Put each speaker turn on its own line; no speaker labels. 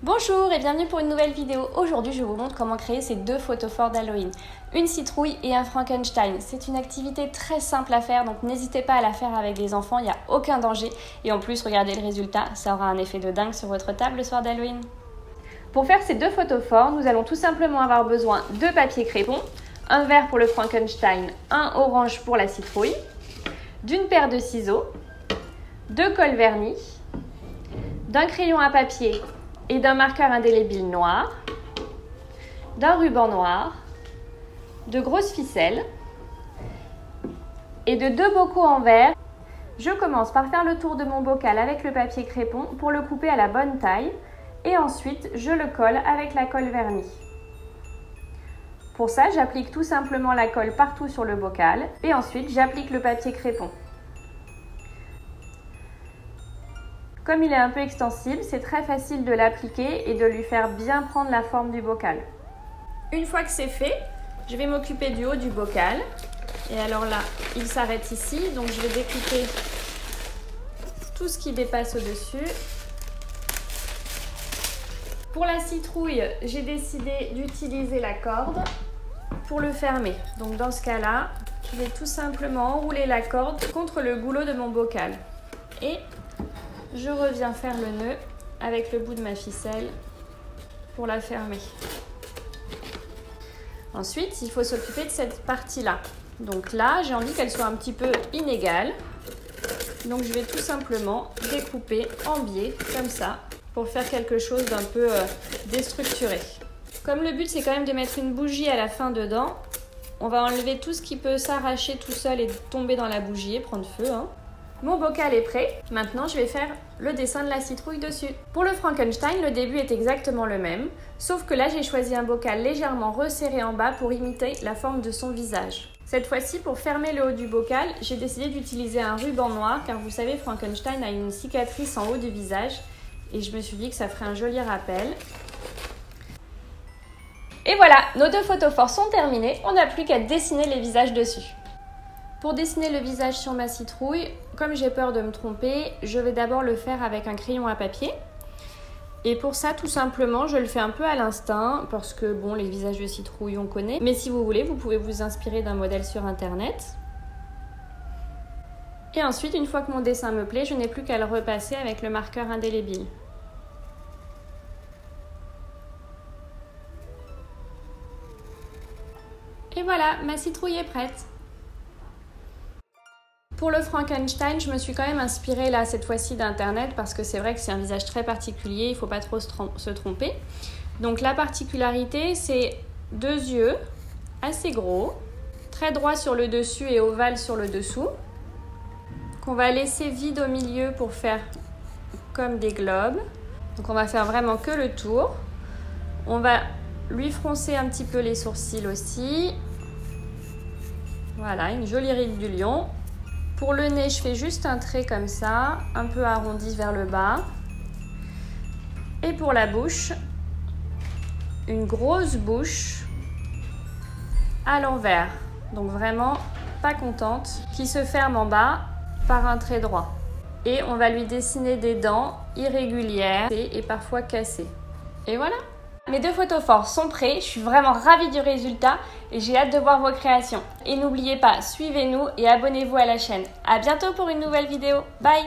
Bonjour et bienvenue pour une nouvelle vidéo. Aujourd'hui, je vous montre comment créer ces deux photos forts d'Halloween. Une citrouille et un Frankenstein. C'est une activité très simple à faire, donc n'hésitez pas à la faire avec des enfants, il n'y a aucun danger. Et en plus, regardez le résultat, ça aura un effet de dingue sur votre table le soir d'Halloween. Pour faire ces deux photos forts, nous allons tout simplement avoir besoin de papier crépon, un vert pour le Frankenstein, un orange pour la citrouille, d'une paire de ciseaux, de colle vernis, d'un crayon à papier et d'un marqueur indélébile noir, d'un ruban noir, de grosses ficelles et de deux bocaux en verre. Je commence par faire le tour de mon bocal avec le papier crépon pour le couper à la bonne taille et ensuite je le colle avec la colle vernis. Pour ça, j'applique tout simplement la colle partout sur le bocal et ensuite j'applique le papier crépon. Comme il est un peu extensible, c'est très facile de l'appliquer et de lui faire bien prendre la forme du bocal. Une fois que c'est fait, je vais m'occuper du haut du bocal. Et alors là, il s'arrête ici, donc je vais découper tout ce qui dépasse au-dessus. Pour la citrouille, j'ai décidé d'utiliser la corde pour le fermer. Donc dans ce cas-là, je vais tout simplement enrouler la corde contre le goulot de mon bocal. Et je reviens faire le nœud avec le bout de ma ficelle pour la fermer. Ensuite, il faut s'occuper de cette partie-là. Donc là, j'ai envie qu'elle soit un petit peu inégale. Donc je vais tout simplement découper en biais, comme ça, pour faire quelque chose d'un peu déstructuré. Comme le but, c'est quand même de mettre une bougie à la fin dedans, on va enlever tout ce qui peut s'arracher tout seul et tomber dans la bougie et prendre feu, hein. Mon bocal est prêt. Maintenant, je vais faire le dessin de la citrouille dessus. Pour le Frankenstein, le début est exactement le même, sauf que là, j'ai choisi un bocal légèrement resserré en bas pour imiter la forme de son visage. Cette fois-ci, pour fermer le haut du bocal, j'ai décidé d'utiliser un ruban noir, car vous savez, Frankenstein a une cicatrice en haut du visage, et je me suis dit que ça ferait un joli rappel. Et voilà, nos deux photos forts sont terminées, on n'a plus qu'à dessiner les visages dessus. Pour dessiner le visage sur ma citrouille, comme j'ai peur de me tromper, je vais d'abord le faire avec un crayon à papier. Et pour ça, tout simplement, je le fais un peu à l'instinct, parce que bon, les visages de citrouille, on connaît. Mais si vous voulez, vous pouvez vous inspirer d'un modèle sur internet. Et ensuite, une fois que mon dessin me plaît, je n'ai plus qu'à le repasser avec le marqueur indélébile. Et voilà, ma citrouille est prête. Pour le Frankenstein, je me suis quand même inspirée là cette fois-ci d'internet parce que c'est vrai que c'est un visage très particulier, il ne faut pas trop se tromper. Donc la particularité, c'est deux yeux assez gros, très droits sur le dessus et ovales sur le dessous, qu'on va laisser vide au milieu pour faire comme des globes. Donc on va faire vraiment que le tour. On va lui froncer un petit peu les sourcils aussi. Voilà, une jolie ride du lion. Pour le nez, je fais juste un trait comme ça, un peu arrondi vers le bas. Et pour la bouche, une grosse bouche à l'envers. Donc vraiment pas contente, qui se ferme en bas par un trait droit. Et on va lui dessiner des dents irrégulières et parfois cassées. Et voilà! Mes deux photos forts sont prêts, je suis vraiment ravie du résultat et j'ai hâte de voir vos créations. Et n'oubliez pas, suivez-nous et abonnez-vous à la chaîne. À bientôt pour une nouvelle vidéo. Bye!